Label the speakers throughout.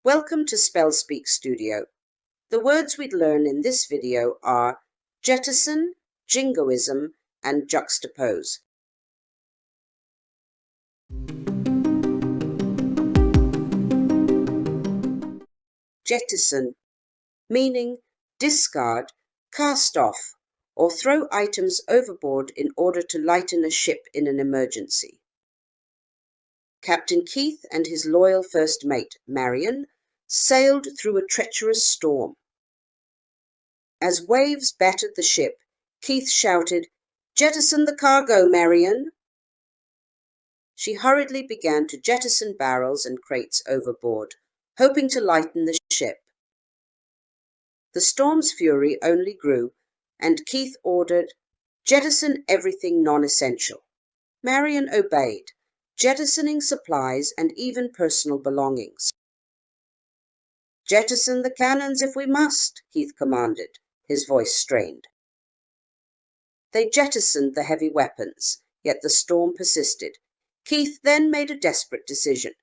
Speaker 1: Welcome to Spell Speak Studio. The words we'd learn in this video are jettison, jingoism, and juxtapose. Jettison, meaning discard, cast off, or throw items overboard in order to lighten a ship in an emergency. Captain Keith and his loyal first mate, Marion, sailed through a treacherous storm. As waves battered the ship, Keith shouted, "Jettison the cargo, Marion!" She hurriedly began to jettison barrels and crates overboard, hoping to lighten the ship. The storm's fury only grew, and Keith ordered, "Jettison everything non-essential." Marion obeyed, jettisoning supplies and even personal belongings. "Jettison the cannons if we must," Keith commanded, his voice strained. They jettisoned the heavy weapons, yet the storm persisted. Keith then made a desperate decision.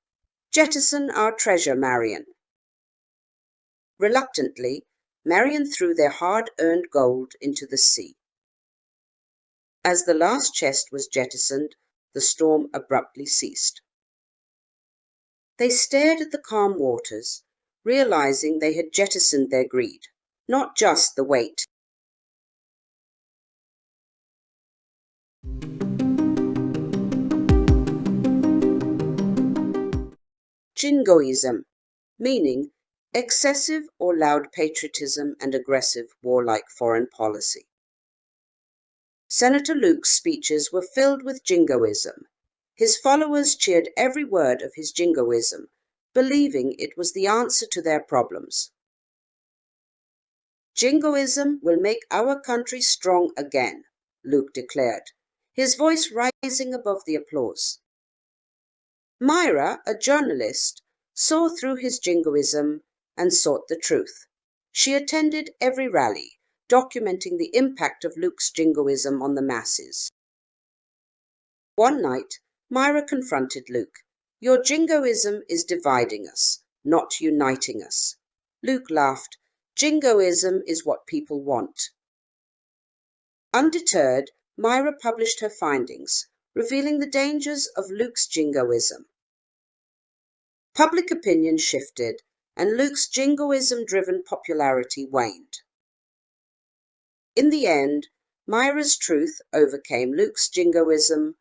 Speaker 1: "Jettison our treasure, Marion." Reluctantly, Marion threw their hard-earned gold into the sea. As the last chest was jettisoned, the storm abruptly ceased. They stared at the calm waters, realizing they had jettisoned their greed, not just the weight. Jingoism, meaning excessive or loud patriotism and aggressive warlike foreign policy. Senator Luke's speeches were filled with jingoism. His followers cheered every word of his jingoism, believing it was the answer to their problems. "Jingoism will make our country strong again," Luke declared, his voice rising above the applause. Myra, a journalist, saw through his jingoism and sought the truth. She attended every rally, documenting the impact of Luke's jingoism on the masses. One night, Myra confronted Luke. "Your jingoism is dividing us, not uniting us." Luke laughed. "Jingoism is what people want." Undeterred, Myra published her findings, revealing the dangers of Luke's jingoism. Public opinion shifted, and Luke's jingoism-driven popularity waned. In the end, Myra's truth overcame Luke's jingoism,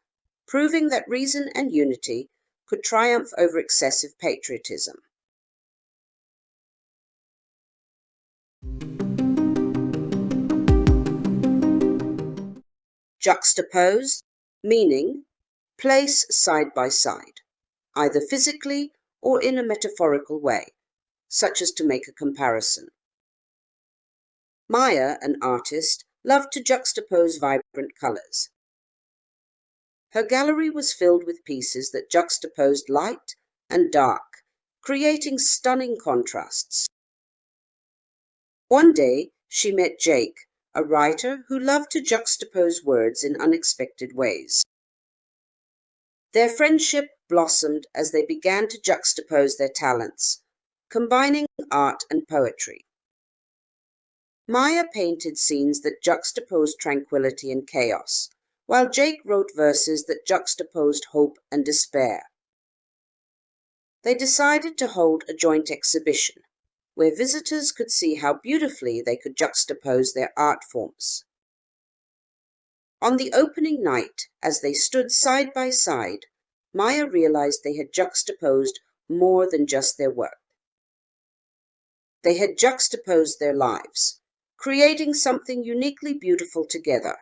Speaker 1: proving that reason and unity could triumph over excessive patriotism. Juxtapose, meaning place side by side, either physically or in a metaphorical way, such as to make a comparison. Maya, an artist, loved to juxtapose vibrant colors. Her gallery was filled with pieces that juxtaposed light and dark, creating stunning contrasts. One day, she met Jake, a writer who loved to juxtapose words in unexpected ways. Their friendship blossomed as they began to juxtapose their talents, combining art and poetry. Maya painted scenes that juxtaposed tranquility and chaos, while Jake wrote verses that juxtaposed hope and despair. They decided to hold a joint exhibition, where visitors could see how beautifully they could juxtapose their art forms. On the opening night, as they stood side by side, Maya realized they had juxtaposed more than just their work. They had juxtaposed their lives, creating something uniquely beautiful together.